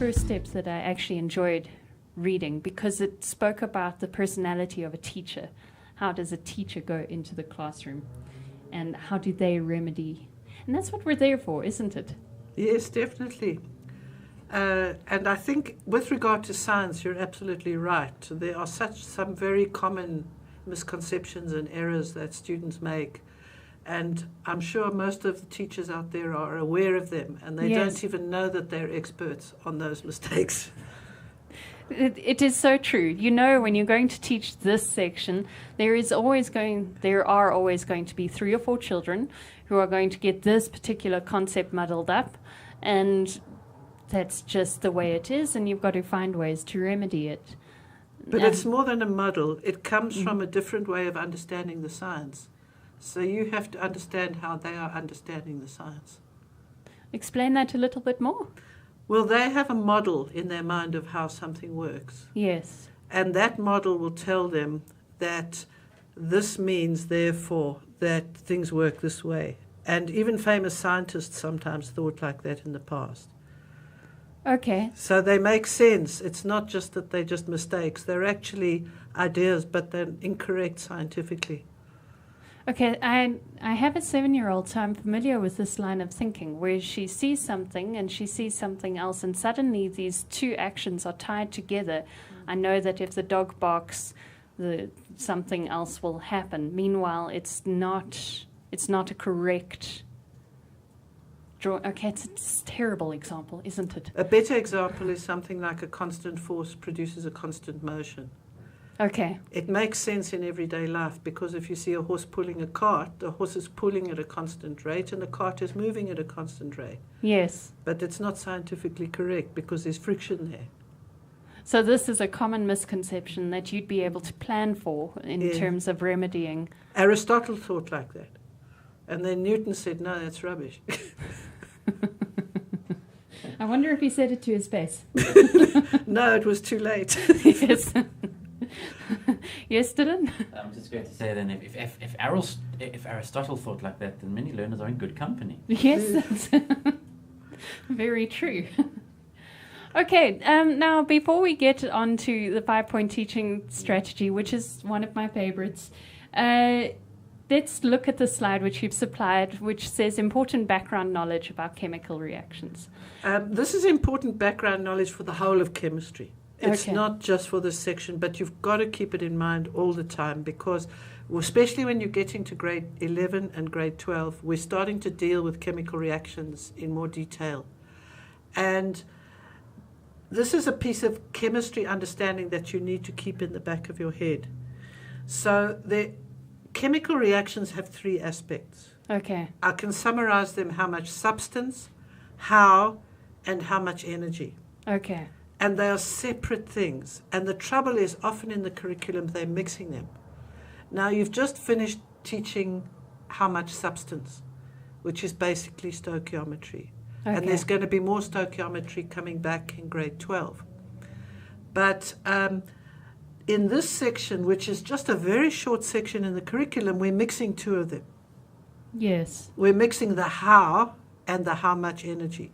first steps that I actually enjoyed reading because it spoke about the personality of a teacher. How does a teacher go into the classroom? And how do they remedy? And that's what we're there for, isn't it? Yes, definitely. And I think with regard to science, you're absolutely right. There are some very common misconceptions and errors that students make. And I'm sure most of the teachers out there are aware of them, and they don't even know that they're experts on those mistakes. It is so true. You know, when you're going to teach this section, there are always going to be 3 or 4 children who are going to get this particular concept muddled up, and that's just the way it is, and you've got to find ways to remedy it. But it's more than a muddle. It comes from a different way of understanding the science. So you have to understand how they are understanding the science. Explain that a little bit more. Well, they have a model in their mind of how something works. Yes. And that model will tell them that this means, therefore, that things work this way. And even famous scientists sometimes thought like that in the past. Okay. So they make sense. It's not just that they're just mistakes. They're actually ideas, but they're incorrect scientifically. Okay, I have a 7-year-old, so I'm familiar with this line of thinking, where she sees something and she sees something else, and suddenly these 2 actions are tied together. I know that if the dog barks, something else will happen. Meanwhile, it's not a correct draw. Okay, it's a terrible example, isn't it? A better example is something like a constant force produces a constant motion. Okay. It makes sense in everyday life because if you see a horse pulling a cart, the horse is pulling at a constant rate and the cart is moving at a constant rate. Yes. But it's not scientifically correct because there's friction there. So this is a common misconception that you'd be able to plan for in terms of remedying. Aristotle thought like that. And then Newton said, no, that's rubbish. I wonder if he said it to his face. No, it was too late. Yes. Yes, Dylan? I'm just going to say then, if Aristotle thought like that, then many learners are in good company. Yes, that's very true. Okay, now before we get on to the 5-point teaching strategy, which is one of my favorites, let's look at the slide which you've supplied, which says important background knowledge about chemical reactions. This is important background knowledge for the whole of chemistry. It's not just for this section, but you've got to keep it in mind all the time because, especially when you're getting to grade 11 and grade 12, we're starting to deal with chemical reactions in more detail. And this is a piece of chemistry understanding that you need to keep in the back of your head. So the chemical reactions have 3 aspects. Okay. I can summarize them: how much substance, how, and how much energy. Okay. And they are separate things. And the trouble is, often in the curriculum, they're mixing them. Now, you've just finished teaching how much substance, which is basically stoichiometry. Okay. And there's going to be more stoichiometry coming back in grade 12. But in this section, which is just a very short section in the curriculum, we're mixing 2 of them. Yes. We're mixing the how and the how much energy.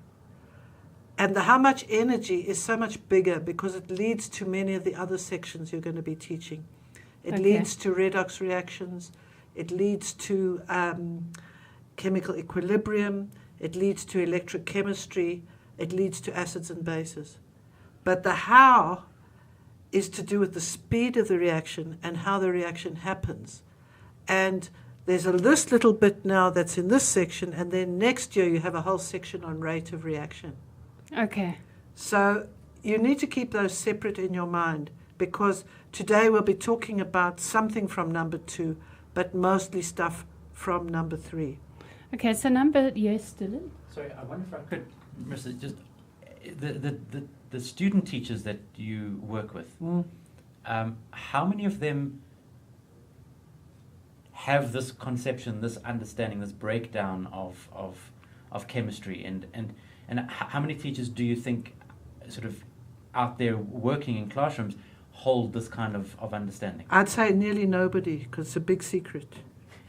And the how much energy is so much bigger because it leads to many of the other sections you're going to be teaching. It leads to redox reactions. It leads to chemical equilibrium. It leads to electrochemistry. It leads to acids and bases. But the how is to do with the speed of the reaction and how the reaction happens. And there's this little bit now that's in this section, and then next year you have a whole section on rate of reaction. Okay. So you need to keep those separate in your mind because today we'll be talking about something from number 2, but mostly stuff from number 3. Okay, so yes, Dylan? Sorry, I wonder if I could, Marissa, just the student teachers that you work with, how many of them have this conception, this understanding, this breakdown of chemistry, and how many teachers do you think sort of out there working in classrooms hold this kind of understanding? I'd say nearly nobody because it's a big secret.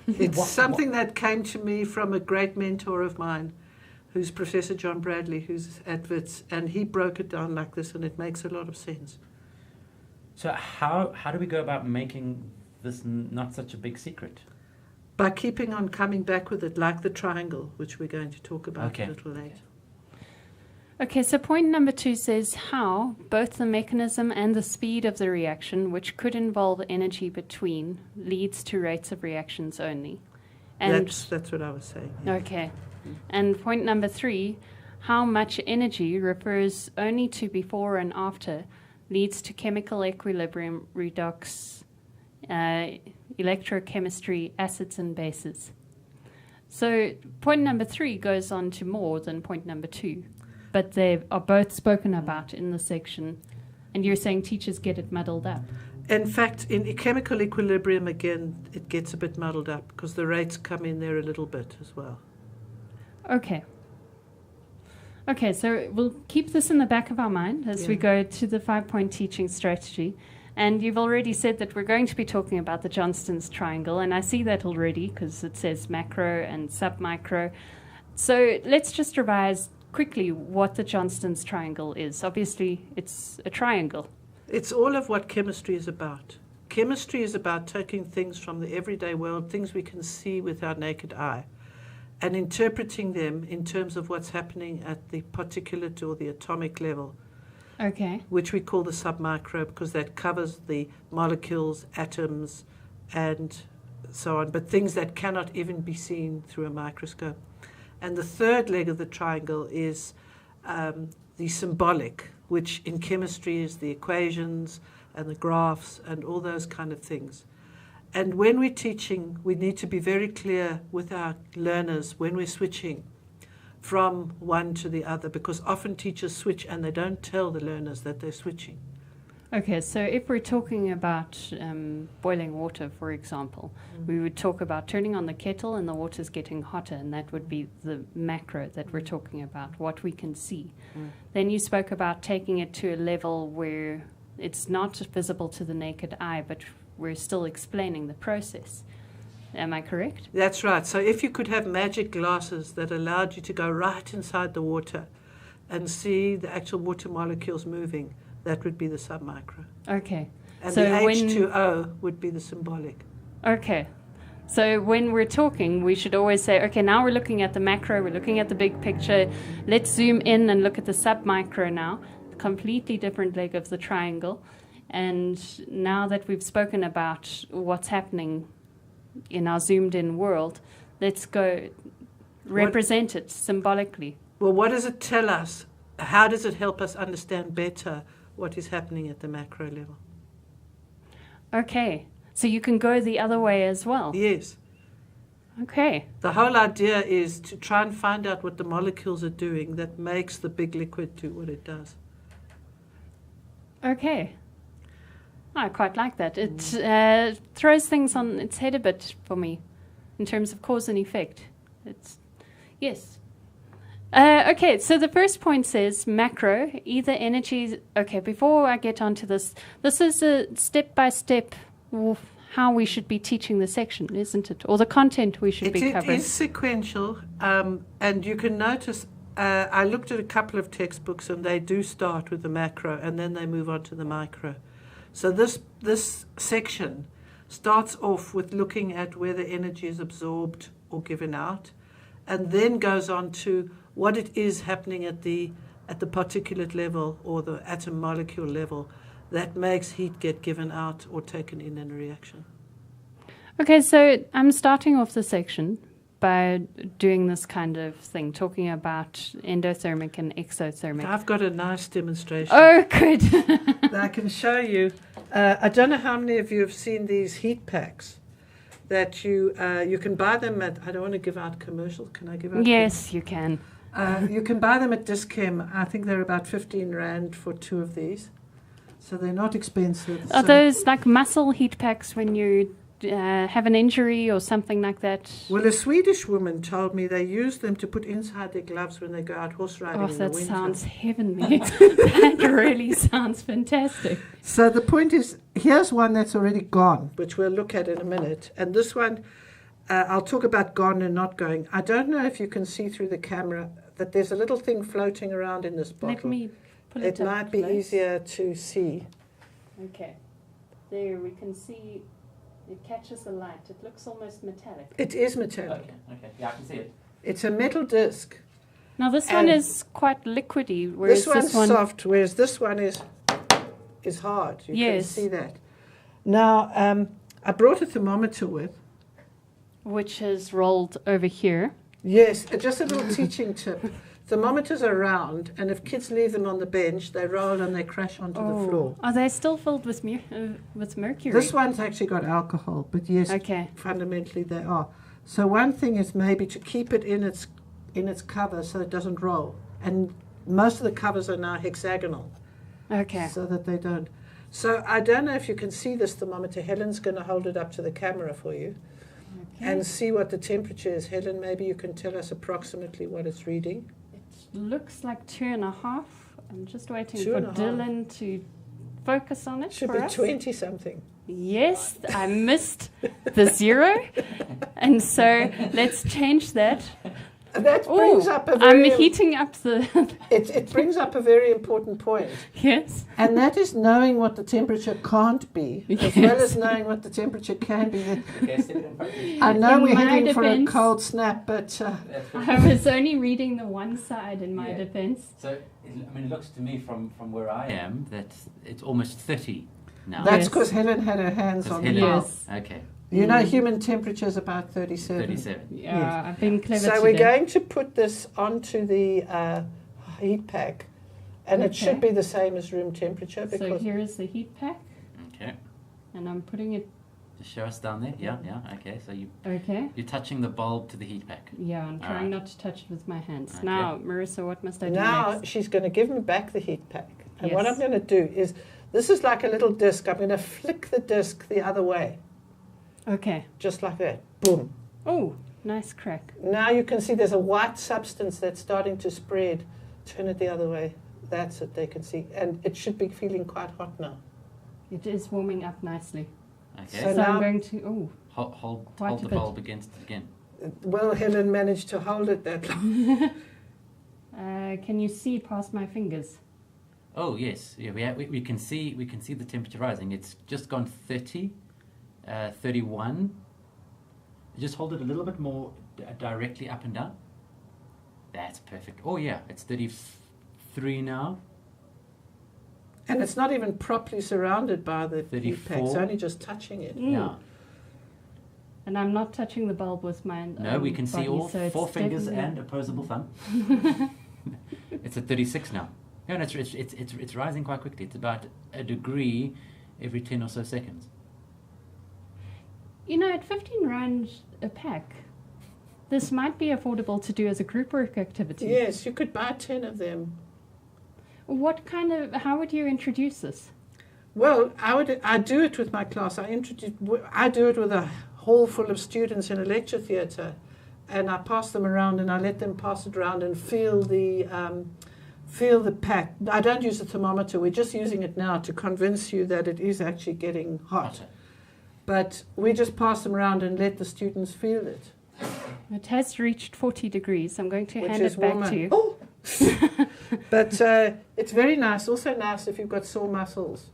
It's something that came to me from a great mentor of mine who's Professor John Bradley, who's at WITS, and he broke it down like this, and it makes a lot of sense. So how do we go about making this not such a big secret? By keeping on coming back with it, like the triangle, which we're going to talk about a little later. Okay, so point number 2 says how both the mechanism and the speed of the reaction, which could involve energy between, leads to rates of reactions only. And That's what I was saying. Yeah. okay. And point number 3, how much energy refers only to before and after, leads to chemical equilibrium, redox, electrochemistry, acids and bases. So point number 3 goes on to more than point number 2, but they are both spoken about in the section. And you're saying teachers get it muddled up. In fact, in chemical equilibrium, again, it gets a bit muddled up because the rates come in there a little bit as well. Okay. Okay, so we'll keep this in the back of our mind as we go to the 5-point teaching strategy. And you've already said that we're going to be talking about the Johnstons Triangle, and I see that already because it says macro and submicro. So let's just revise quickly what the Johnstons Triangle is. Obviously, it's a triangle. It's all of what chemistry is about. Chemistry is about taking things from the everyday world, things we can see with our naked eye, and interpreting them in terms of what's happening at the particulate or the atomic level. Okay. Which we call the submicro, because that covers the molecules, atoms, and so on, but things that cannot even be seen through a microscope. And the third leg of the triangle is the symbolic, which in chemistry is the equations and the graphs and all those kind of things. And when we're teaching, we need to be very clear with our learners when we're switching from one to the other, because often teachers switch and they don't tell the learners that they're switching. Okay, so if we're talking about boiling water, for example, we would talk about turning on the kettle and the water's getting hotter, and that would be the macro that we're talking about, what we can see. Then you spoke about taking it to a level where it's not visible to the naked eye, but we're still explaining the process. Am I correct? That's right. So if you could have magic glasses that allowed you to go right inside the water and see the actual water molecules moving, that would be the submicro. Okay. And so the H2O would be the symbolic. Okay. So when we're talking, we should always say, okay, now we're looking at the macro, we're looking at the big picture. Let's zoom in and look at the submicro now, a completely different leg of the triangle. And now that we've spoken about what's happening in our zoomed-in world, let's go represent it symbolically. Well, what does it tell us? How does it help us understand better what is happening at the macro level? Okay, so you can go the other way as well. Yes. Okay. The whole idea is to try and find out what the molecules are doing that makes the big liquid do what it does. Okay. I quite like that. It throws things on its head a bit for me in terms of cause and effect. Yes. Okay, so the first point says macro, either energy. Okay, before I get onto this is a step-by-step of how we should be teaching the section, isn't it? Or the content we should be covering. It is sequential, and you can notice, I looked at a couple of textbooks and they do start with the macro and then they move on to the micro. So this section starts off with looking at whether energy is absorbed or given out, and then goes on to what it is happening at the particulate level or the atom molecule level that makes heat get given out or taken in a reaction. Okay, so I'm starting off the section by doing this kind of thing, talking about endothermic and exothermic. I've got a nice demonstration. Oh, good. That I can show you. I don't know how many of you have seen these heat packs that you can buy them at, I don't want to give out commercials. Can I give out? Yes, you can. You can buy them at Dis-Chem. I think they're about 15 Rand for 2 of these. So they're not expensive. Are those like muscle heat packs when you have an injury or something like that? Well, a Swedish woman told me they use them to put inside their gloves when they go out horse riding in the winter. That sounds heavenly. That really sounds fantastic. So the point is, here's one that's already gone, which we'll look at in a minute. And this one, I'll talk about gone and not going. I don't know if you can see through the camera that there's a little thing floating around in this bottle. Let me pull It it up might be close. easier to see. Okay. There we can see it catches the light. It looks almost metallic. It is metallic. Okay. Yeah, I can see it. It's a metal disc. Now this And one is quite liquidy, whereas This one's one soft, whereas this one is hard. You can Yes. see that. Now, I brought a thermometer with. which is rolled over here. Yes, just a little teaching tip. Thermometers are round, and if kids leave them on the bench, they roll and they crash onto the floor. Are they still filled with mercury? This one's actually got alcohol, but yes, Okay. fundamentally they are. So one thing is maybe to keep it in its cover so it doesn't roll. And most of the covers are now hexagonal, Okay. so that they don't. So I don't know if you can see this thermometer. Helen's going to hold it up to the camera for you and see what the temperature is. Helen, maybe you can tell us approximately what it's reading. It looks like 2.5. I'm just waiting for 2.5. Dylan to focus on it. Should for be us. 20 something. Yes, I missed the 0. And so let's change that. And that brings Oh, up a I'm very heating up the. it brings up a very important point. Yes. And that is knowing what the temperature can't be, as well as knowing what the temperature can be. Okay, stick it in front of you. I know In we're my heading for a defense- cold snap, but That's good. I was only reading the one side in my Yeah. defense. So, it looks to me from where I am that it's almost 30 now. that's Yes. because Helen had her hands on the Helen- dial. Yes. Okay, You know, Mm. human temperature is about 37. 37. Yeah, Yes. I've been clever So today. we're going to put this onto the heat pack, and it should Okay. be the same as room temperature So because here is the heat pack, Okay, and I'm putting it. just show us down there. Yeah. Okay, so Okay. you're touching the bulb to the heat pack. Yeah, I'm trying Alright. not to touch it with my hands. Okay. Now, Marissa, what must I do now next? she's going to give me back the heat pack. And what Yes. I'm going to do is, this is like a little disc. I'm going to flick the disc the other way, Okay. just like that. Boom. Oh, nice crack. Now you can see there's a white substance that's starting to spread. Turn it the other way. That's it, they can see. And it should be feeling quite hot now. It is warming up nicely. Okay, So So now- I'm going to. Oh, hold Quite a the bit. bulb against it again. Well, Helen managed to hold it that long. can you see past my fingers? Oh yes, yeah. We can see the temperature rising. It's just gone 30, 31. Just hold it a little bit more directly up and down. That's perfect. Oh yeah, it's 33 now. And it's not even properly surrounded by the heat pack. It's 34. only just touching it. Mm. Yeah. And I'm not touching the bulb with my. No, we can see body, all so it's 4 fingers definitely- and opposable thumb. It's at 36 now. Yeah, and it's rising quite quickly. It's about a degree every 10 or so seconds. You know, at 15 rand a pack, this might be affordable to do as a group work activity. Yes, you could buy 10 of them. How would you introduce this? Well, I do it with my class. I do it with a hall full of students in a lecture theatre, and I pass them around and I let them pass it around and feel the pack. I don't use a thermometer. We're just using it now to convince you that it is actually getting hot. Hotter. But we just pass them around and let the students feel it. It has reached 40 degrees. I'm going to Which hand is it back warmer. to you. Oh! But it's very nice. Also nice if you've got sore muscles.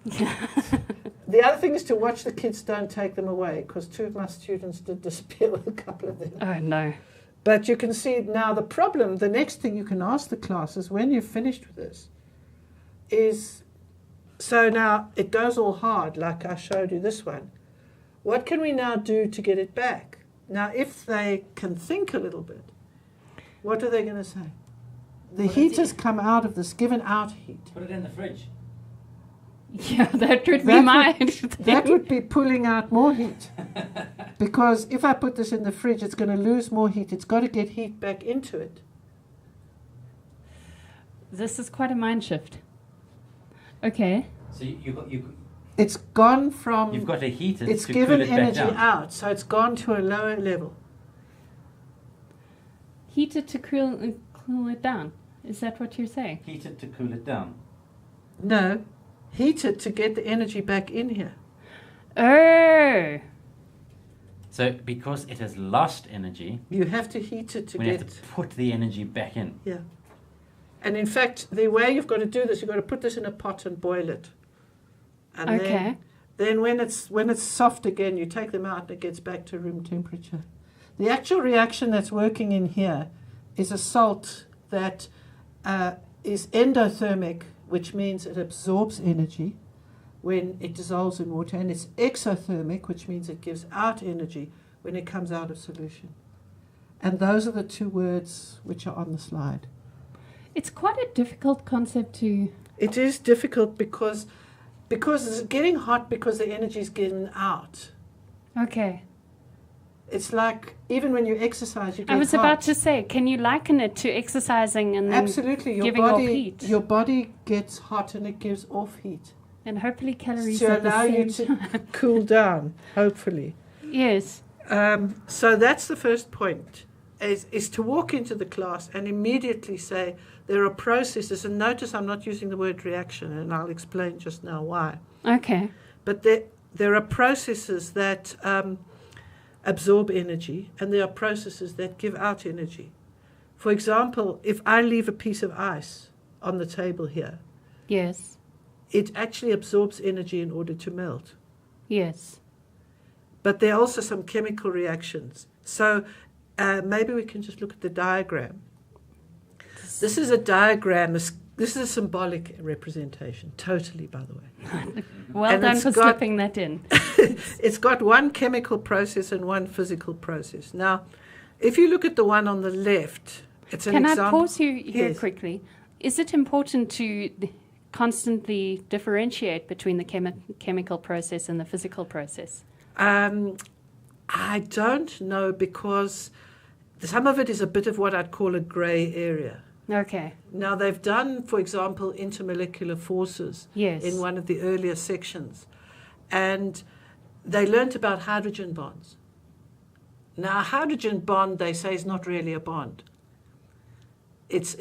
The other thing is to watch the kids don't take them away, because 2 of my students did disappear with a couple of them. Oh, no. But you can see now the problem, the next thing you can ask the class is when you've finished with this, is, so now it goes all hard like I showed you this one. What can we now do to get it back? Now if they can think a little bit, what are they going to say? The heat has come out of this, given out heat. Put it in the fridge. Yeah, that would be That my That would be pulling out more heat. Because if I put this in the fridge, it's going to lose more heat. It's got to get heat back into it. This is quite a mind shift. Okay. So It's gone from, you've got a heater it's to given cool it back energy down. out, so it's gone to a lower level. Heated to cool it down. Is that what you're saying? Heated to cool it down. No, heated to get the energy back in here. Oh. So because it has lost energy, You have to heat it to we get... have to put the energy back in. Yeah. And in fact, the way you've got to do this, you've got to put this in a pot and boil it. And Okay. then when it's soft again, you take them out and it gets back to room temperature. The actual reaction that's working in here is a salt that is endothermic, which means it absorbs energy when it dissolves in water, and it's exothermic, which means it gives out energy when it comes out of solution. And those are the two words which are on the slide. It's quite a difficult concept to... It is difficult because it's getting hot because the energy is getting out. Okay. It's like even when you exercise, you get I was hot. about to say, can you liken it to exercising and then Absolutely, giving off heat? your body gets hot and it gives off heat And hopefully calories to at the allow you same to cool down. Hopefully, Yes. so that's the first point: is to walk into the class and immediately say there are processes. And notice I'm not using the word reaction, and I'll explain just now why. Okay. But there are processes that absorb energy, and there are processes that give out energy. For example, if I leave a piece of ice on the table here, Yes. it actually absorbs energy in order to melt. Yes. But there are also some chemical reactions. So maybe we can just look at the diagram. This is a diagram. This is a symbolic representation, totally, by the way. Well And done it's for got- slipping that in. It's got one chemical process and one physical process. Now, if you look at the one on the left, it's an Can I example. pause you here Yes. quickly? Is it important to constantly differentiate between the chemical process and the physical process? I don't know, because some of it is a bit of what I'd call a grey area. Okay. Now, they've done, for example, intermolecular forces Yes. in one of the earlier sections. And they learnt about hydrogen bonds. Now, a hydrogen bond, they say, is not really a bond. It's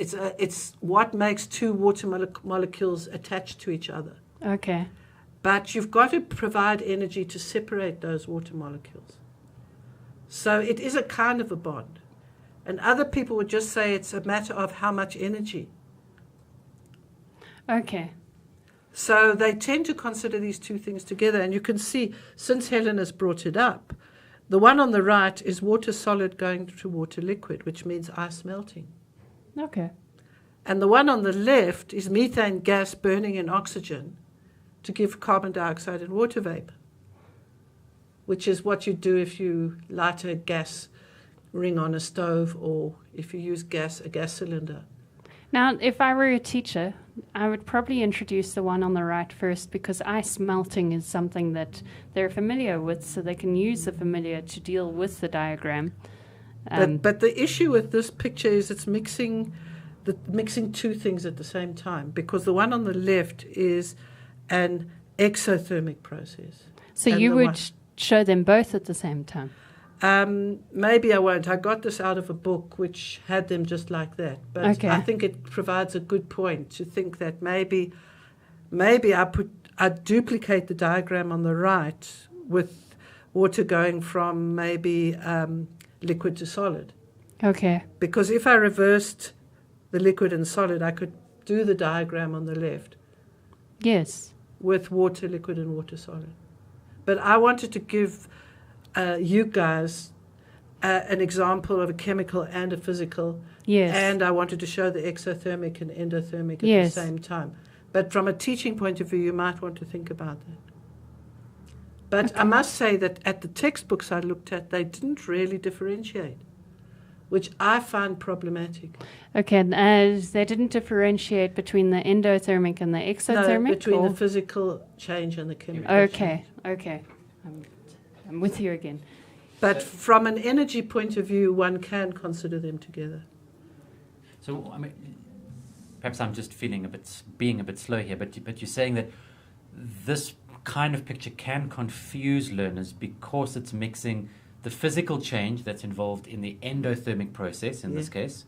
what makes two water molecules attached to each other. Okay. But you've got to provide energy to separate those water molecules. So it is a kind of a bond. And other people would just say it's a matter of how much energy. Okay. So they tend to consider these two things together. And you can see, since Helen has brought it up, the one on the right is water solid going to water liquid, which means ice melting. Okay. And the one on the left is methane gas burning in oxygen to give carbon dioxide and water vapor, which is what you do if you light a gas ring on a stove, or if you use a gas cylinder. Now, if I were a teacher, I would probably introduce the one on the right first, because ice melting is something that they're familiar with, so they can use the familiar to deal with the diagram. But the issue with this picture is it's mixing two things at the same time, because the one on the left is an exothermic process. So and you the would one- show them both at the same time? Maybe I won't. I got this out of a book which had them just like that. But Okay. I think it provides a good point to think that maybe I duplicate the diagram on the right with water going from maybe liquid to solid. Okay. Because if I reversed the liquid and solid, I could do the diagram on the left Yes. with water, liquid, and water solid. But I wanted to give you guys an example of a chemical and a physical. Yes. And I wanted to show the exothermic and endothermic at Yes. the same time. But from a teaching point of view, you might want to think about that. But Okay. I must say that at the textbooks I looked at, they didn't really differentiate, which I find problematic. Okay, they didn't differentiate between the endothermic and the exothermic? No, between or? the physical change and the chemical Okay, change. okay. I'm with you again. But from an energy point of view, one can consider them together. So, I mean, perhaps I'm just being a bit slow here, but you're saying that this kind of picture can confuse learners because it's mixing the physical change that's involved in the endothermic process, in this case,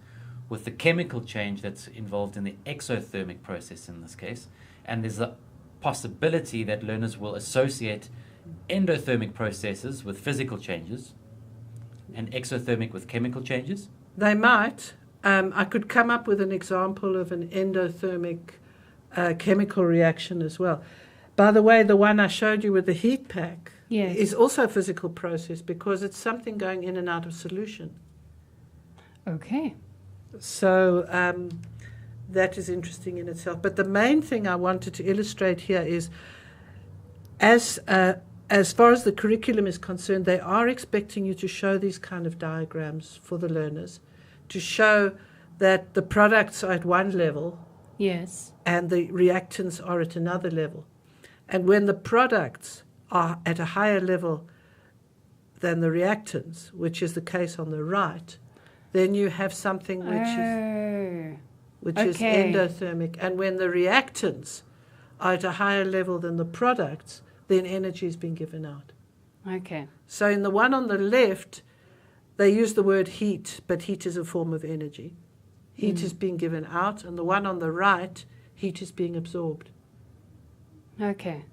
with the chemical change that's involved in the exothermic process, in this case. And there's a possibility that learners will associate endothermic processes with physical changes and exothermic with chemical changes? They might. I could come up with an example of an endothermic chemical reaction as well. By the way, the one I showed you with the heat pack is also a physical process because it's something going in and out of solution. Okay. So that is interesting in itself. But the main thing I wanted to illustrate here is, as far as the curriculum is concerned, they are expecting you to show these kind of diagrams for the learners, to show that the products are at one level Yes. and the reactants are at another level. And when the products are at a higher level than the reactants, which is the case on the right, then you have something which is endothermic. And when the reactants are at a higher level than the products, then energy is being given out. Okay. So in the one on the left, they use the word heat, but heat is a form of energy. Heat is being given out, and the one on the right, heat is being absorbed. Okay.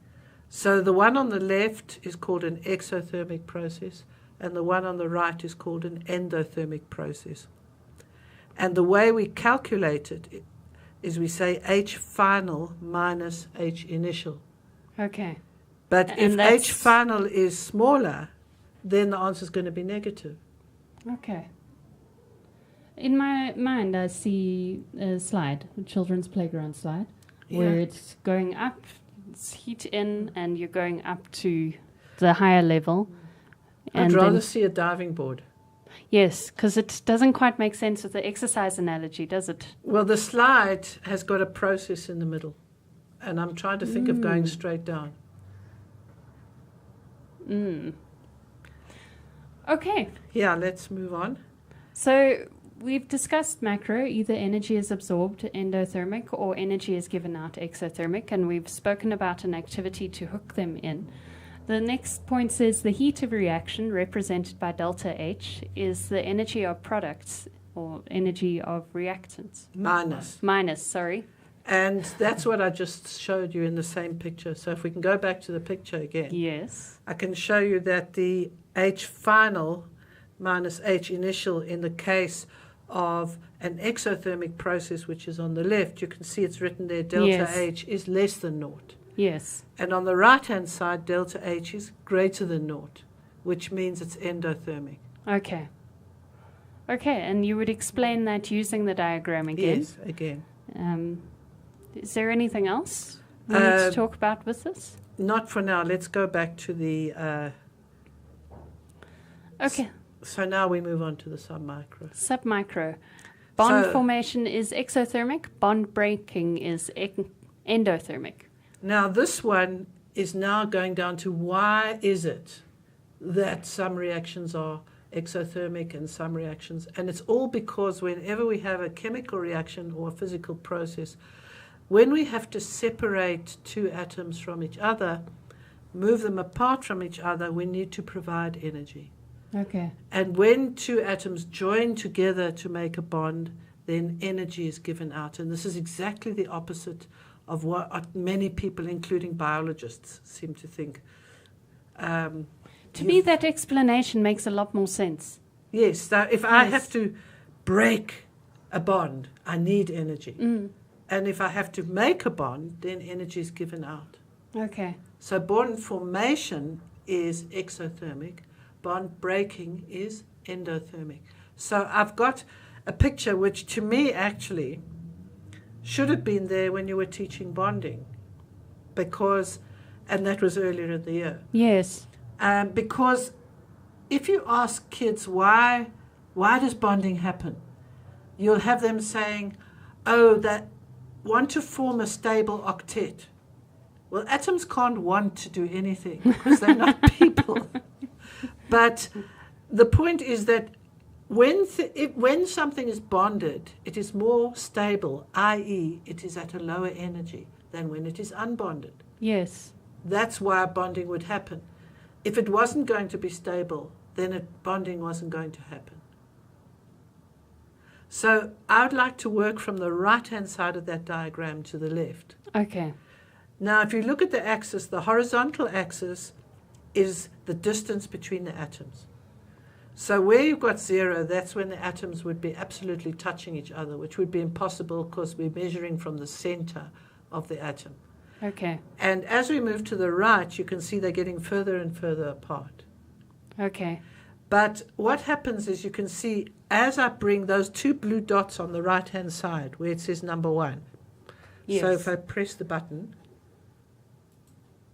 So the one on the left is called an exothermic process, and the one on the right is called an endothermic process. And the way we calculate it is we say H final minus H initial. Okay. But And if that's- H final is smaller, then the answer is going to be negative. Okay. In my mind, I see a slide, a children's playground slide, where it's going up, it's heat in, and you're going up to the higher level. I'd And rather then- see a diving board. Yes, because it doesn't quite make sense with the exercise analogy, does it? Well, the slide has got a process in the middle, and I'm trying to think of going straight down. Okay. Yeah, let's move on. So we've discussed macro, either energy is absorbed, endothermic, or energy is given out, exothermic, and we've spoken about an activity to hook them in. The next point says the heat of reaction, represented by delta H, is the energy of products, or energy of reactants. Minus. And that's what I just showed you in the same picture. So if we can go back to the picture again. Yes. I can show you that the H final minus H initial in the case of an exothermic process, which is on the left, you can see it's written there, delta H is less than naught. Yes. And on the right-hand side, delta H is greater than naught, which means it's endothermic. Okay. Okay, and you would explain that using the diagram again? Yes, again. Is there anything else we need to talk about with this? Not for now. Let's go back to the... Okay. So now we move on to the submicro. Submicro. Bond So- formation is exothermic. Bond breaking is endothermic. Now this one is now going down to why is it that some reactions are exothermic and some reactions, and it's all because whenever we have a chemical reaction or a physical process, when we have to separate two atoms from each other, move them apart from each other, we need to provide energy. Okay. And when two atoms join together to make a bond, then energy is given out. And this is exactly the opposite of what many people, including biologists, seem to think. To me, that explanation makes a lot more sense. Yes, so if I have to break a bond, I need energy. And if I have to make a bond, then energy is given out. Okay. So bond formation is exothermic, bond breaking is endothermic. So I've got a picture which to me actually should have been there when you were teaching bonding, because, and that was earlier in the year. Yes. Because if you ask kids why does bonding happen, you'll have them saying, oh, that want to form a stable octet. Well, atoms can't want to do anything because they're not people. But the point is that when something is bonded, it is more stable, i.e. it is at a lower energy than when it is unbonded. Yes. That's why bonding would happen. If it wasn't going to be stable, then bonding wasn't going to happen. So I would like to work from the right-hand side of that diagram to the left. Okay. Now, if you look at the axis, the horizontal axis is the distance between the atoms. So where you've got 0, that's when the atoms would be absolutely touching each other, which would be impossible because we're measuring from the center of the atom. Okay. And as we move to the right, you can see they're getting further and further apart. Okay. But what happens is you can see as I bring those 2 blue dots on the right-hand side where it says number 1. Yes. So if I press the button,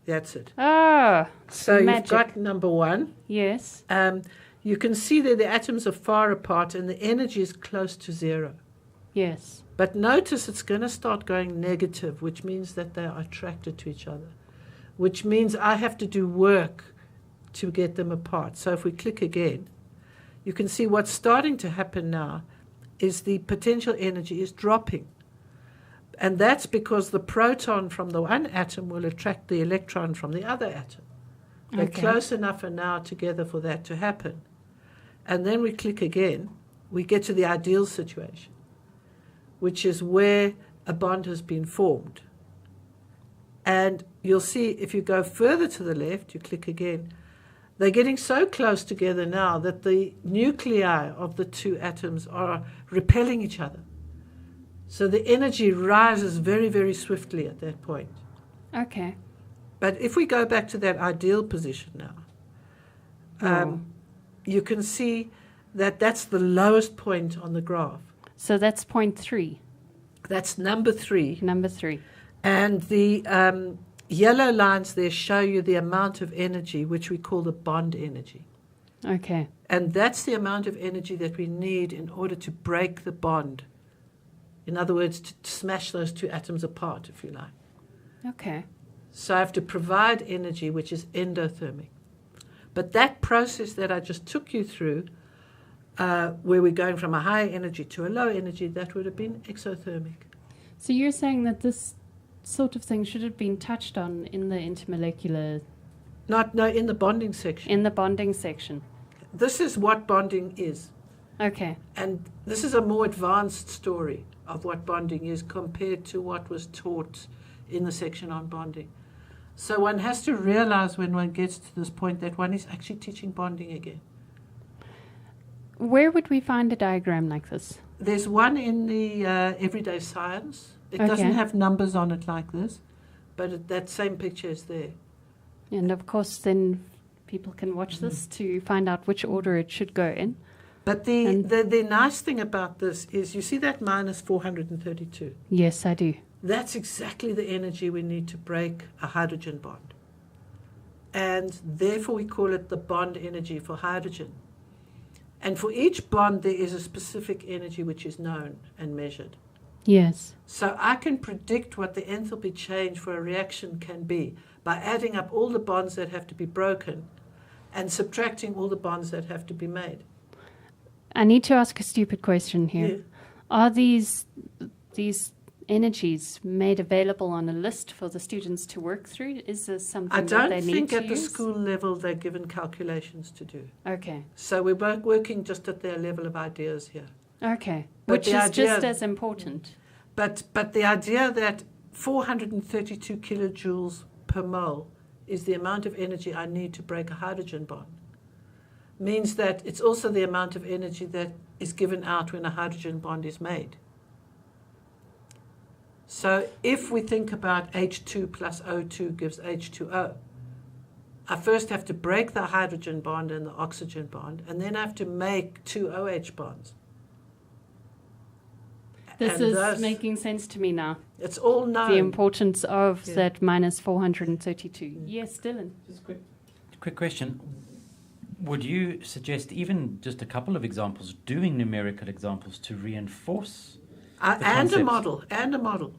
that's it. Ah, So magic. you've got number 1. Yes. You can see that the atoms are far apart and the energy is close to 0. Yes. But notice it's going to start going negative, which means that they are attracted to each other, which means I have to do work to get them apart. So if we click again, you can see what's starting to happen now is the potential energy is dropping. And that's because the proton from the one atom will attract the electron from the other atom. They're Okay. close enough and now together for that to happen. And then we click again, we get to the ideal situation, which is where a bond has been formed. And you'll see if you go further to the left, you click again, they're getting so close together now that the nuclei of the 2 atoms are repelling each other. So the energy rises very, very swiftly at that point. Okay. But if we go back to that ideal position now, you can see that that's the lowest point on the graph. So that's point 3. That's number 3. Number 3. And the yellow lines there show you the amount of energy, which we call the bond energy. Okay. And that's the amount of energy that we need in order to break the bond. In other words, to smash those 2 atoms apart, if you like. Okay. So I have to provide energy, which is endothermic. But that process that I just took you through, where we're going from a high energy to a low energy, that would have been exothermic. So you're saying that this sort of thing should have been touched on in the intermolecular, In the bonding section. in the bonding section. This is what bonding is. Okay. And this is a more advanced story of what bonding is compared to what was taught in the section on bonding. So one has to realize when one gets to this point that one is actually teaching bonding again. Where would we find a diagram like this? There's one in the Everyday Science. It Okay. doesn't have numbers on it like this, but that same picture is there. And of course, then people can watch this to find out which order it should go in. But the nice thing about this is you see that minus 432. Yes, I do. That's exactly the energy we need to break a hydrogen bond. And therefore we call it the bond energy for hydrogen. And for each bond there is a specific energy which is known and measured. Yes. So I can predict what the enthalpy change for a reaction can be by adding up all the bonds that have to be broken and subtracting all the bonds that have to be made. I need to ask a stupid question here. Yeah. Are these energies made available on a list for the students to work through? Is this something I that don't they need think to at the use? school level they're given calculations to do. Okay. So we're working just at their level of ideas here. Okay. But Which the is idea- just as important. But the idea that 432 kilojoules per mole is the amount of energy I need to break a hydrogen bond means that it's also the amount of energy that is given out when a hydrogen bond is made. So if we think about H2 plus O2 gives H2O, I first have to break the hydrogen bond and the oxygen bond, and then I have to make 2 OH bonds. This And is thus- making sense to me now. It's all known. The importance of Yeah. that minus 432. Yes, Dylan. Just a quick question. Would you suggest even just a couple of examples, doing numerical examples to reinforce the And a concepts? model,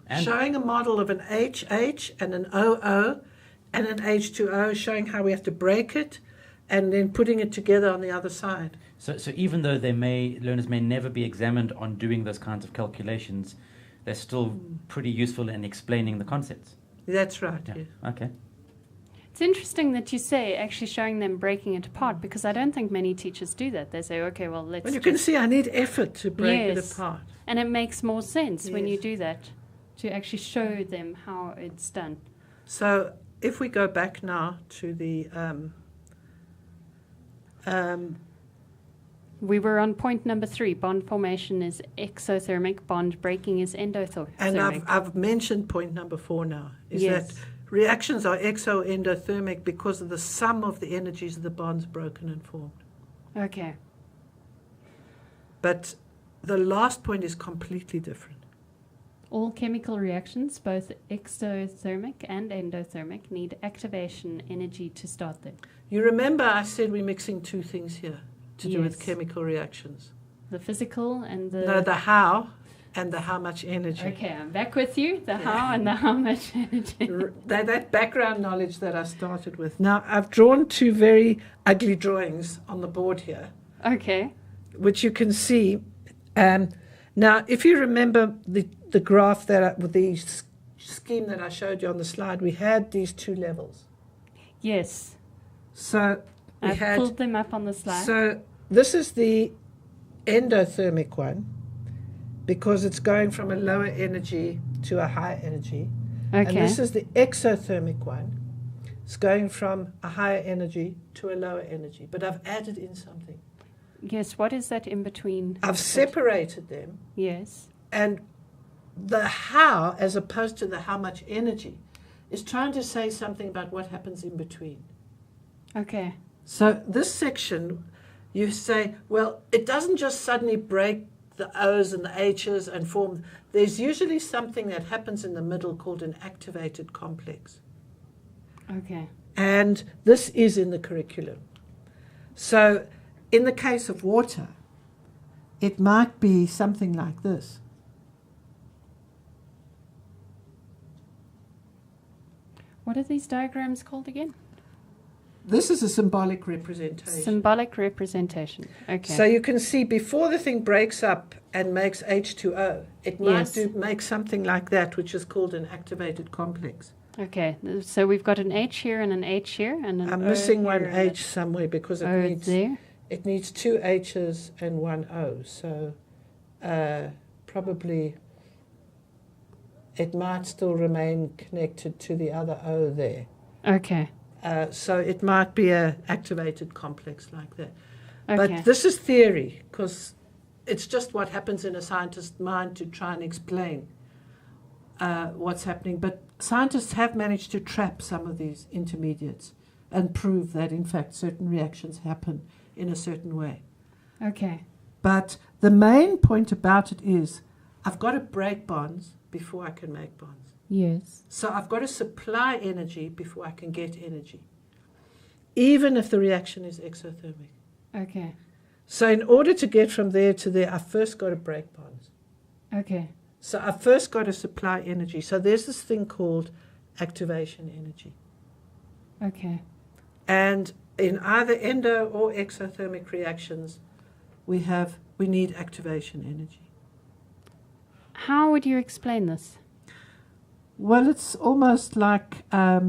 And- showing a model of an HH and an OO and an H2O, showing how we have to break it, and then putting it together on the other side. So even though learners may never be examined on doing those kinds of calculations, they're still pretty useful in explaining the concepts. That's right. Yeah. Yeah. Okay. It's interesting that you say actually showing them breaking it apart, because I don't think many teachers do that. They say, okay, well, let's Well, you can just... see I need effort to break Yes. it apart. And it makes more sense when you Yes. do that, to actually show them how it's done. So if we go back now to the We were on point number 3. Bond formation is exothermic. Bond breaking is endothermic. And I've mentioned point number 4 now, is Yes. that reactions are exo-endothermic because of the sum of the energies of the bonds broken and formed. Okay. But the last point is completely different. All chemical reactions, both exothermic and endothermic, need activation energy to start them. You remember I said we're mixing 2 things here to do with Yes. chemical reactions. The physical and the... No, the how and the how much energy. Okay, I'm back with you. The how and the how much energy. That background knowledge that I started with. Now, I've drawn 2 very ugly drawings on the board here, Okay. which you can see. Now, if you remember the graph with the scheme that I showed you on the slide, we had these 2 levels. Yes. So we I've pulled them up on the slide. So this is the endothermic one, because it's going from a lower energy to a higher energy. Okay. And this is the exothermic one. It's going from a higher energy to a lower energy. But I've added in something. Yes, what is that in between? I've separated them. Yes. And the how, as opposed to the how much energy, is trying to say something about what happens in between. Okay. So this section, you say, well, it doesn't just suddenly break the O's and the H's and form. There's usually something that happens in the middle called an activated complex. Okay. And this is in the curriculum. So in the case of water, it might be something like this. What are these diagrams called again? This is a symbolic representation. Symbolic representation. Okay. So you can see before the thing breaks up and makes H2O, it might Yes. make something like that, which is called an activated complex. Okay. So we've got an H here and an H here and an I'm O missing one here and H somewhere because an O it there. needs 2 H's and 1 O. So probably it might still remain connected to the other O there. Okay. So it might be an activated complex like that. Okay. But this is theory, because it's just what happens in a scientist's mind to try and explain what's happening. But scientists have managed to trap some of these intermediates and prove that, in fact, certain reactions happen in a certain way. Okay. But the main point about it is I've got to break bonds before I can make bonds. Yes. So I've got to supply energy before I can get energy, even if the reaction is exothermic. Okay. So in order to get from there to there, I've first got to break bonds. Okay. So I've first got to supply energy. So there's this thing called activation energy. Okay. And in either endo or exothermic reactions, we need activation energy. How would you explain this? Well, it's almost like, I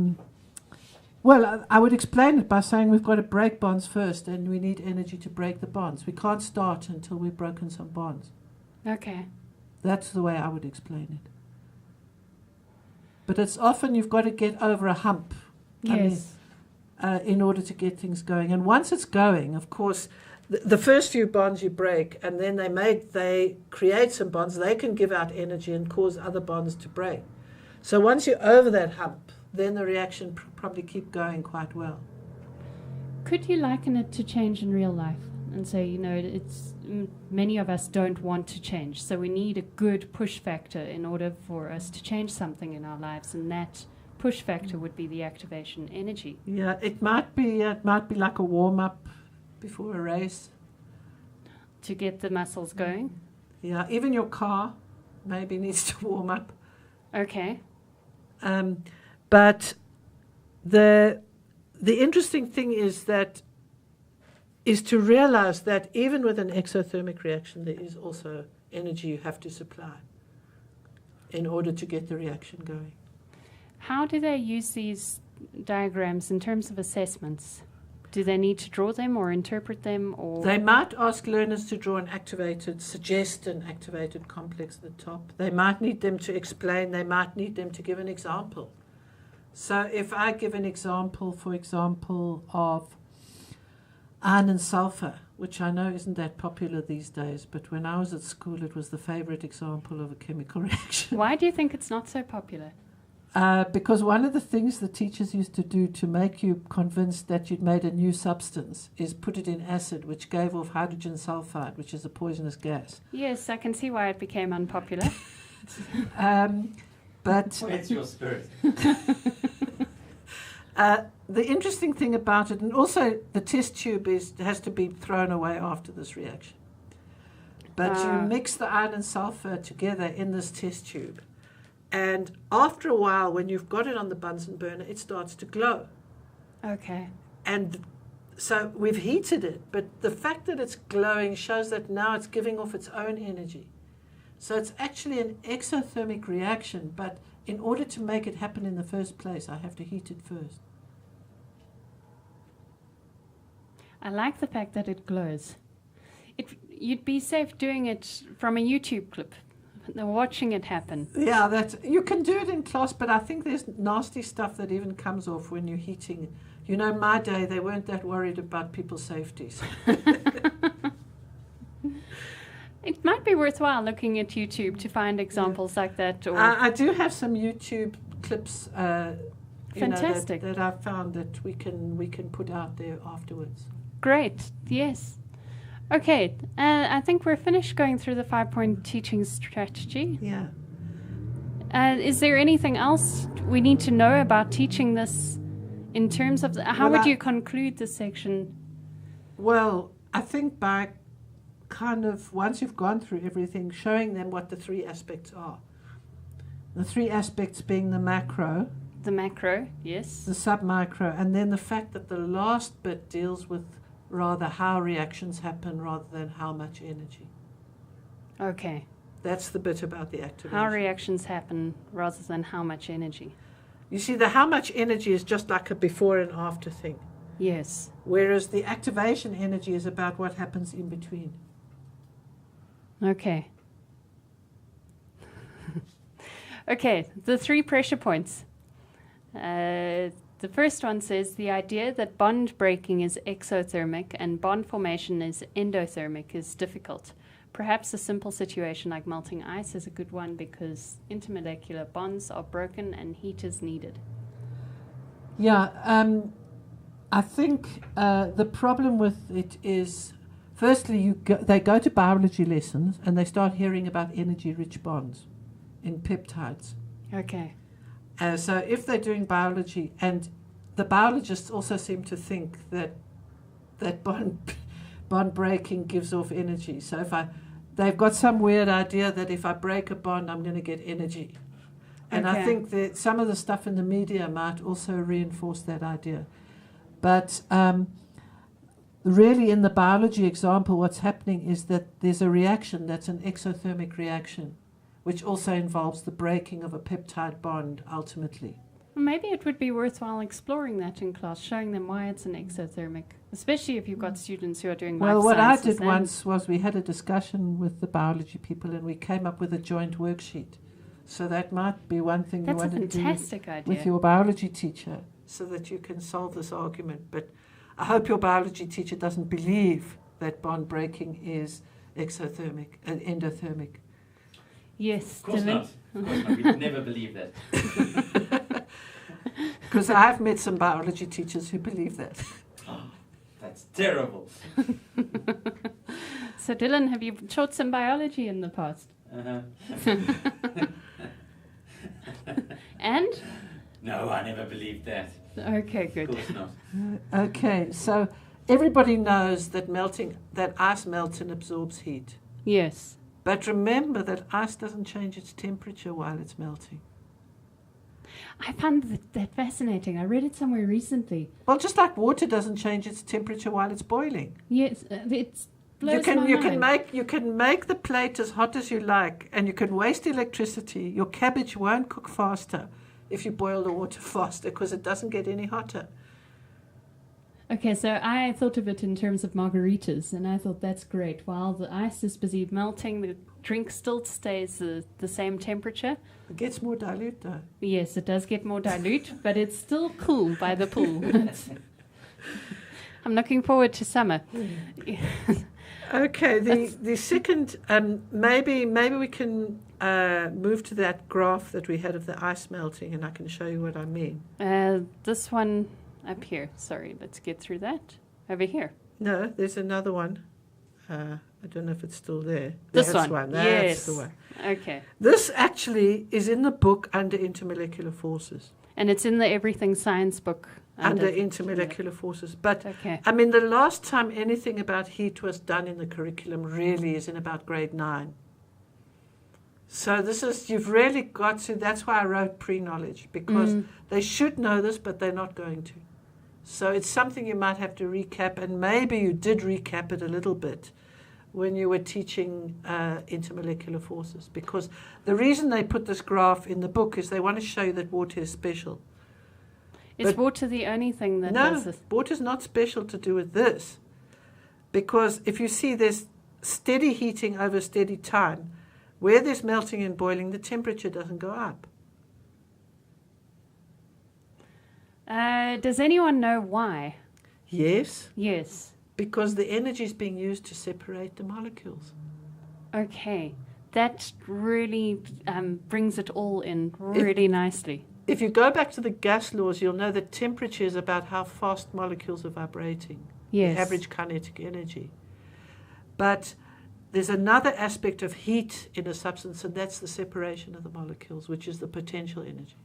would explain it by saying we've got to break bonds first, and we need energy to break the bonds. We can't start until we've broken some bonds. Okay. That's the way I would explain it. But it's often you've got to get over a hump. Yes. In order to get things going. And once it's going, of course, the first few bonds you break, and then they create some bonds, they can give out energy and cause other bonds to break. So once you're over that hump, then the reaction probably keep going quite well. Could you liken it to change in real life and say, it's many of us don't want to change, so we need a good push factor in order for us to change something in our lives, and that push factor would be the activation energy. Yeah, it might be like a warm-up before a race. To get the muscles going? Yeah, even your car maybe needs to warm up. Okay. But the interesting thing is to realize that even with an exothermic reaction, there is also energy you have to supply in order to get the reaction going. How do they use these diagrams in terms of assessments? Do they need to draw them or interpret them? Or They might ask learners to suggest an activated complex at the top. They might need them to explain. They might need them to give an example. So if I give an example, for example, of iron and sulfur, which I know isn't that popular these days, but when I was at school, it was the favorite example of a chemical reaction. Why do you think it's not so popular? Because one of the things the teachers used to do to make you convinced that you'd made a new substance is put it in acid, which gave off hydrogen sulfide, which is a poisonous gas. Yes, I can see why it became unpopular. But It's your spirit. the interesting thing about it, and also the test tube has to be thrown away after this reaction. But you mix the iron and sulfur together in this test tube. And after a while, when you've got it on the Bunsen burner, it starts to glow. Okay. And so we've heated it, but the fact that it's glowing shows that now it's giving off its own energy. So it's actually an exothermic reaction, but in order to make it happen in the first place, I have to heat it first. I like the fact that it glows. You'd be safe doing it from a YouTube clip, watching it happen. Yeah, you can do it in class, but I think there's nasty stuff that even comes off when you're heating. You know, in my day, they weren't that worried about people's safeties. It might be worthwhile looking at YouTube to find examples like that. Or I do have some YouTube clips Fantastic. that I've found that we can put out there afterwards. Great, yes. Okay, I think we're finished going through the 5-point teaching strategy. Yeah. Is there anything else we need to know about teaching this in terms of how would you conclude this section? Well, I think by kind of, once you've gone through everything, showing them what the 3 aspects are. The 3 aspects being the macro, The macro, yes. the submicro, and then the fact that the last bit deals with rather how reactions happen rather than how much energy. Okay. That's the bit about the activation. How reactions happen rather than how much energy. You see, the how much energy is just like a before and after thing, Yes. whereas the activation energy is about what happens in between. Okay. Okay, the 3 pressure points. The first one says the idea that bond breaking is exothermic and bond formation is endothermic is difficult. Perhaps a simple situation like melting ice is a good one because intermolecular bonds are broken and heat is needed. Yeah, I think the problem with it is, firstly, they go to biology lessons and they start hearing about energy-rich bonds in peptides. Okay. So if they're doing biology, and the biologists also seem to think that bond breaking gives off energy. So they've got some weird idea that if I break a bond, I'm going to get energy. And I think that some of the stuff in the media might also reinforce that idea. But really in the biology example, what's happening is that there's a reaction that's an exothermic reaction, which also involves the breaking of a peptide bond ultimately. Maybe it would be worthwhile exploring that in class, showing them why it's an exothermic, especially if you've got students who are doing life Well, what I sciences did once was we had a discussion with the biology people and we came up with a joint worksheet. So that might be one thing you That's a want to do fantastic idea. with your biology teacher so that you can solve this argument. But I hope your biology teacher doesn't believe that bond breaking is exothermic and endothermic. Yes, Of course Dylan. not. Of course not. We'd never believe that. Because I've met some biology teachers who believe that. That's terrible. So, Dylan, have you taught some biology in the past? And? No, I never believed that. Okay, Of good. course not. Okay, so everybody knows that ice melts and absorbs heat. Yes. But remember that ice doesn't change its temperature while it's melting. I found that fascinating. I read it somewhere recently. Well, just like water doesn't change its temperature while it's boiling. Yes, it blows You can my mind. make the plate as hot as you like, and you can waste electricity. Your cabbage won't cook faster if you boil the water faster because it doesn't get any hotter. Okay, so I thought of it in terms of margaritas, and I thought that's great. While the ice is busy melting, the drink still stays the same temperature. It gets more dilute though. Yes, it does get more dilute, but it's still cool by the pool. I'm looking forward to summer. Okay, the second, maybe we can move to that graph that we had of the ice melting, and I can show you what I mean. This one up here. Sorry, let's get through that. Over here. No, there's another one. I don't know if it's still there. This That's one. That's Yes. the one. Okay. This actually is in the book under intermolecular forces. And it's in the Everything Science book. Under intermolecular forces. But, Okay. I mean, the last time anything about heat was done in the curriculum really is in about grade 9. So you've really got to, that's why I wrote pre-knowledge, because they should know this, but they're not going to. So it's something you might have to recap, and maybe you did recap it a little bit when you were teaching intermolecular forces, because the reason they put this graph in the book is they want to show you that water is special. Is water the only thing that does this? No, water's not special to do with this, because if you see there's steady heating over steady time, where there's melting and boiling, the temperature doesn't go up. Does anyone know why? Yes. Yes. Because the energy is being used to separate the molecules. Okay. That really brings it all in really nicely. If you go back to the gas laws, you'll know that temperature is about how fast molecules are vibrating. Yes. The average kinetic energy. But there's another aspect of heat in a substance, and that's the separation of the molecules, which is the potential energy.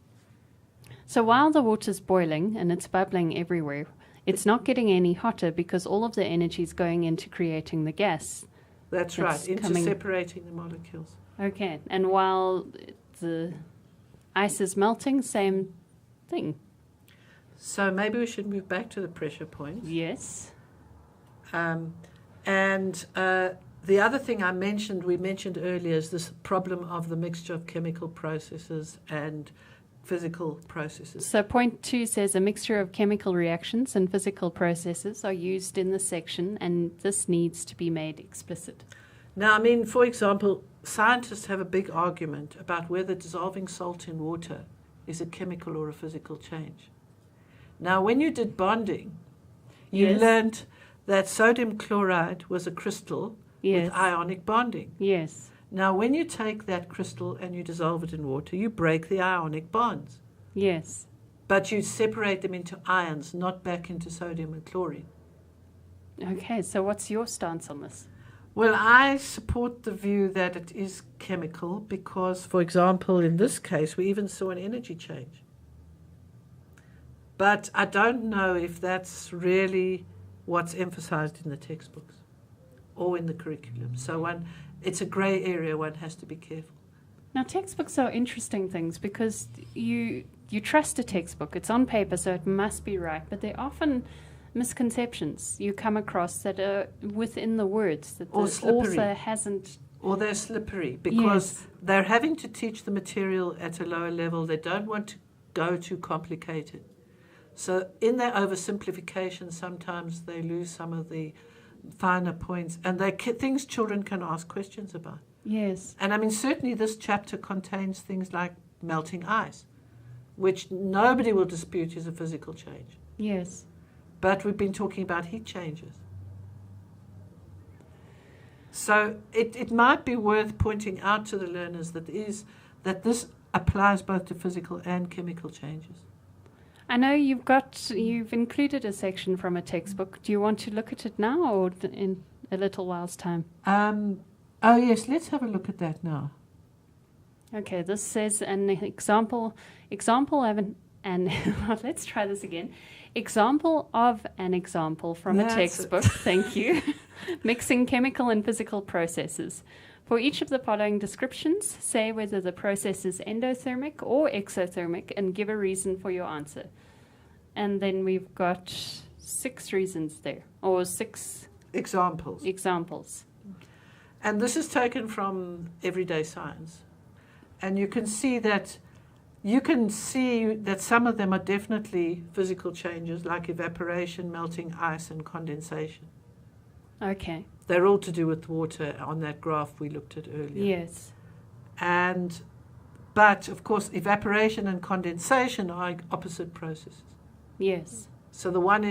So while the water's boiling and it's bubbling everywhere, it's not getting any hotter because all of the energy is going into creating the gas. That's right, into separating the molecules. Okay, and while the ice is melting, same thing. So maybe we should move back to the pressure points. Yes. The other thing we mentioned earlier, is this problem of the mixture of chemical processes and physical processes. So point 2 says a mixture of chemical reactions and physical processes are used in this section, and this needs to be made explicit. Now, I mean, for example, scientists have a big argument about whether dissolving salt in water is a chemical or a physical change. Now, when you did bonding, you learned that sodium chloride was a crystal with ionic bonding. Yes. Now, when you take that crystal and you dissolve it in water, you break the ionic bonds. Yes. But you separate them into ions, not back into sodium and chlorine. Okay, so what's your stance on this? Well, I support the view that it is chemical because, for example, in this case, we even saw an energy change. But I don't know if that's really what's emphasized in the textbooks or in the curriculum. So it's a grey area, one has to be careful. Now, textbooks are interesting things because you trust a textbook. It's on paper, so it must be right. But there are often misconceptions you come across that are within the words that the author hasn't. Or they're slippery because they're having to teach the material at a lower level. They don't want to go too complicated. So in their oversimplification, sometimes they lose some of the finer points, and they're things children can ask questions about. Yes. And I mean, certainly this chapter contains things like melting ice, which nobody will dispute is a physical change. Yes. But we've been talking about heat changes. So it might be worth pointing out to the learners that this applies both to physical and chemical changes. I know you've included a section from a textbook. Do you want to look at it now or in a little while's time? Oh yes, let's have a look at that now. Okay, this says an example of an let's try this again. Example of an example from a textbook. Thank you. Mixing chemical and physical processes. For each of the following descriptions, say whether the process is endothermic or exothermic and give a reason for your answer. And then we've got 6 reasons there, or 6 examples. And this is taken from Everyday Science. And you can see that some of them are definitely physical changes like evaporation, melting ice, and condensation. Okay. They're all to do with water on that graph we looked at earlier. Yes. But of course, evaporation and condensation are opposite processes. Yes. So the one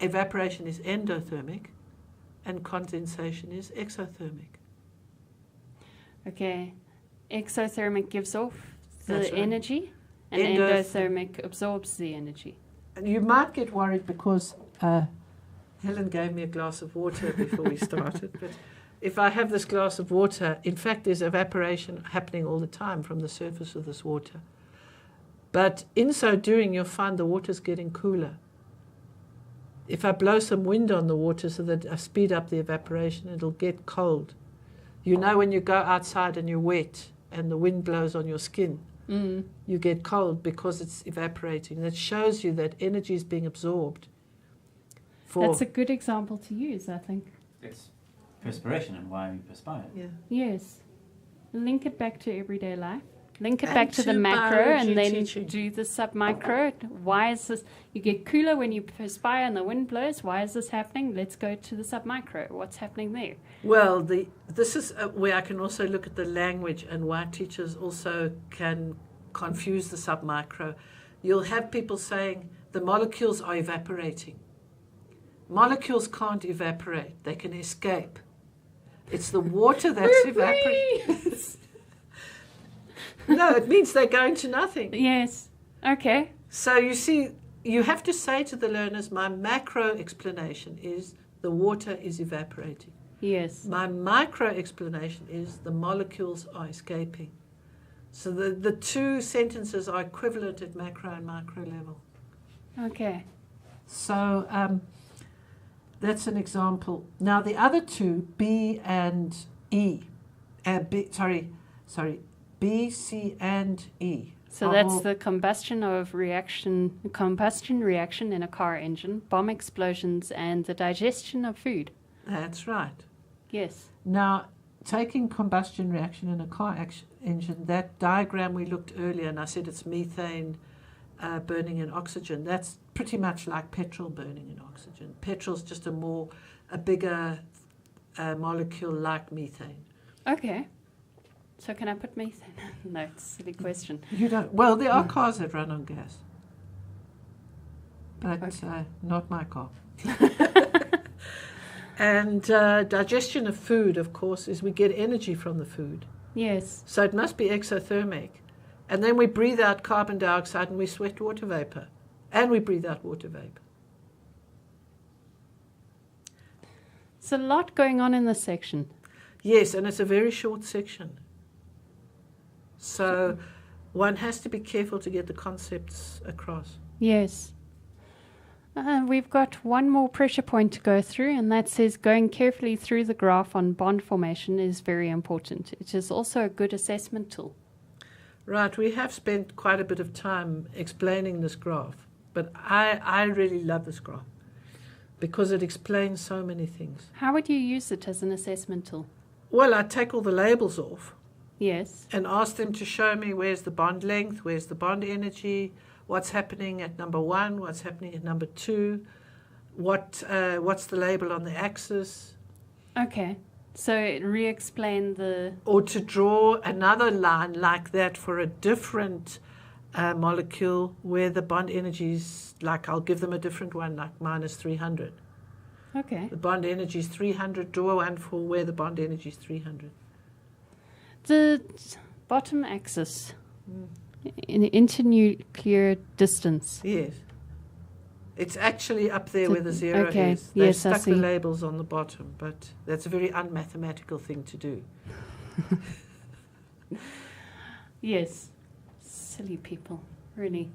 evaporation is endothermic and condensation is exothermic. Okay. Exothermic gives off the That's right. energy, and endothermic absorbs the energy. And you might get worried because Helen gave me a glass of water before we started, but if I have this glass of water, in fact, there's evaporation happening all the time from the surface of this water. But in so doing, you'll find the water's getting cooler. If I blow some wind on the water so that I speed up the evaporation, it'll get cold. You know, when you go outside and you're wet and the wind blows on your skin, you get cold because it's evaporating. That shows you that energy is being absorbed. That's a good example to use, I think. It's perspiration and why we perspire. Yeah. Yes. Link it back to everyday life. Link it And back to the to macro biology and then teaching. do the sub-micro. Why is this? You get cooler when you perspire and the wind blows. Why is this happening? Let's go to the sub-micro. What's happening there? Well, this is where I can also look at the language and why teachers also can confuse the sub-micro. You'll have people saying the molecules are evaporating. Molecules can't evaporate. They can escape. It's the water that's evaporating. No, it means they're going to nothing. Yes. Okay. So you see, you have to say to the learners, my macro explanation is the water is evaporating. Yes. My micro explanation is the molecules are escaping. So the two sentences are equivalent at macro and micro level. Okay. So that's an example. Now the other two, B and E, B, C, and E. So that's the combustion reaction in a car engine, bomb explosions, and the digestion of food. That's right. Yes. Now, taking combustion reaction in a car engine, that diagram we looked earlier, and I said it's methane burning in oxygen. That's pretty much like petrol burning in oxygen. Petrol's just a bigger molecule like methane. Okay. So can I put methane? No, it's a silly question. You don't. Well, there are cars that run on gas, but not my car. And digestion of food, of course, is we get energy from the food. Yes. So it must be exothermic. And then we breathe out carbon dioxide and we sweat water vapor. And we breathe out water vapor. There's a lot going on in this section. Yes, and it's a very short section. So one has to be careful to get the concepts across. Yes. We've got one more pressure point to go through, and that says going carefully through the graph on bond formation is very important. It is also a good assessment tool. Right, we have spent quite a bit of time explaining this graph, but I really love this graph because it explains so many things. How would you use it as an assessment tool? Well, I take all the labels off. Yes. And ask them to show me where's the bond length, where's the bond energy, what's happening at number 1, what's happening at number 2, what's the label on the axis. Okay. So re-explain the... Or to draw another line like that for a different molecule where the bond energy is, like I'll give them a different one, like minus 300. Okay. The bond energy is 300, draw one for where the bond energy is 300. The bottom axis, in internuclear distance. Yes. It's actually up there where the zero okay. is. They've Yes, stuck the labels on the bottom, but that's a very unmathematical thing to do. Yes. Silly people, really.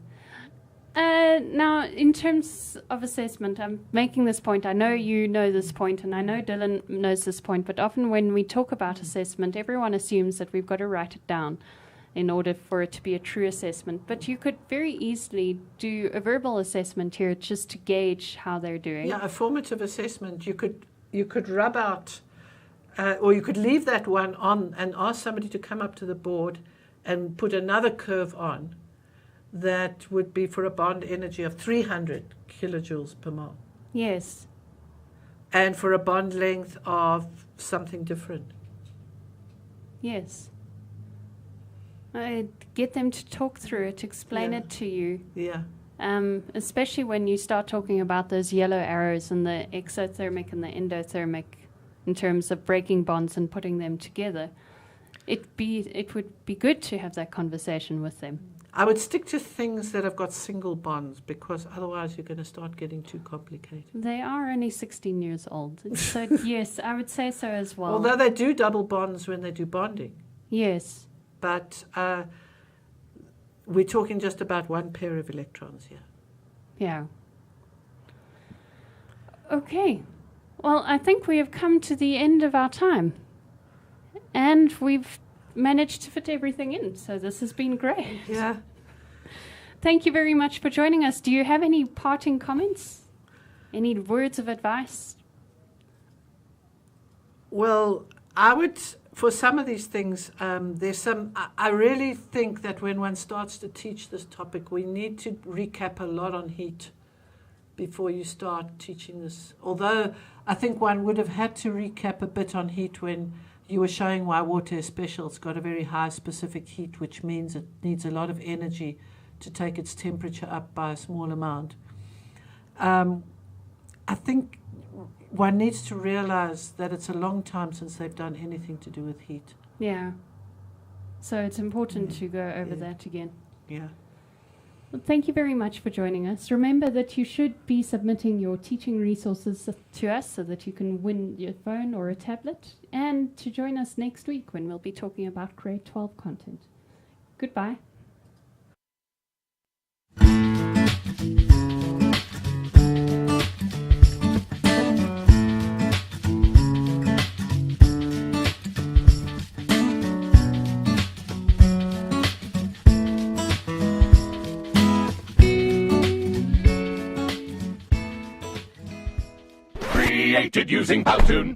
Now, in terms of assessment, I'm making this point. I know you know this point, and I know Dylan knows this point, but often when we talk about assessment, everyone assumes that we've got to write it down in order for it to be a true assessment. But you could very easily do a verbal assessment here just to gauge how they're doing. Yeah, a formative assessment. You could rub out, or you could leave that one on and ask somebody to come up to the board and put another curve on. That would be for a bond energy of 300 kilojoules per mole. Yes. And for a bond length of something different. Yes. Get them to talk through it, explain it to you. Yeah. especially when you start talking about those yellow arrows and the exothermic and the endothermic in terms of breaking bonds and putting them together. It would be good to have that conversation with them. I would stick to things that have got single bonds, because otherwise you're going to start getting too complicated. They are only 16 years old. So, yes, I would say so as well. Although they do double bonds when they do bonding. Yes. But we're talking just about one pair of electrons here. Yeah. Okay. Well, I think we have come to the end of our time. And we've managed to fit everything in, so this has been great. Yeah. Thank you very much for joining us. Do you have any parting comments? Any words of advice? Well, I would, for some of these things, I really think that when one starts to teach this topic, we need to recap a lot on heat before you start teaching this. Although I think one would have had to recap a bit on heat when you were showing why water is special. It's got a very high specific heat, which means it needs a lot of energy to take its temperature up by a small amount. I think one needs to realize that it's a long time since they've done anything to do with heat. Yeah. So it's important to go over that again. Yeah. Well, thank you very much for joining us. Remember that you should be submitting your teaching resources to us so that you can win your phone or a tablet, and to join us next week when we'll be talking about grade 12 content. Goodbye. Created using Powtoon.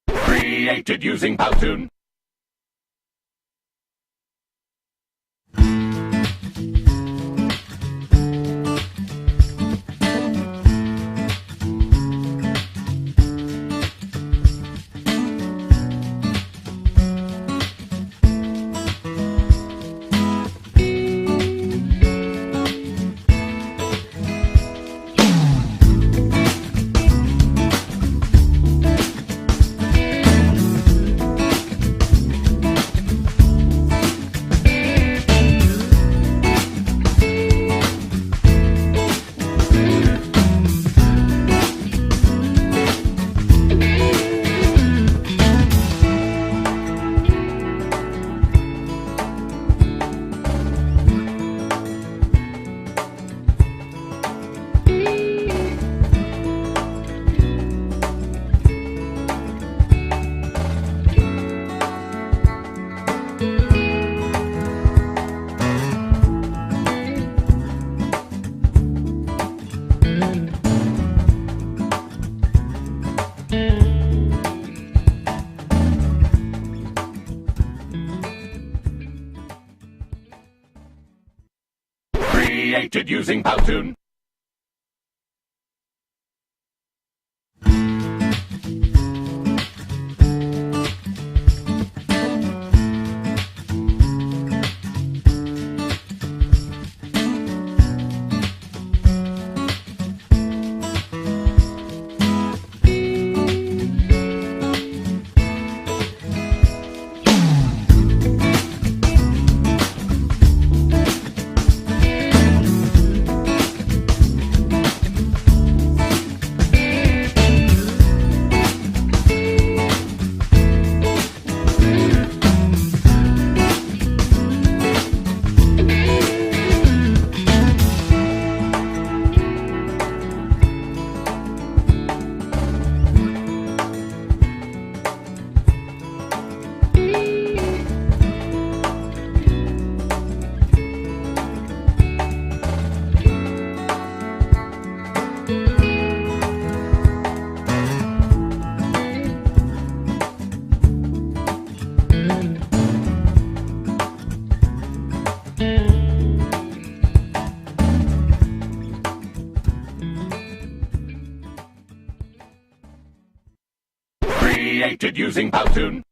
Created using Powtoon. Created using Powtoon. Created using Powtoon.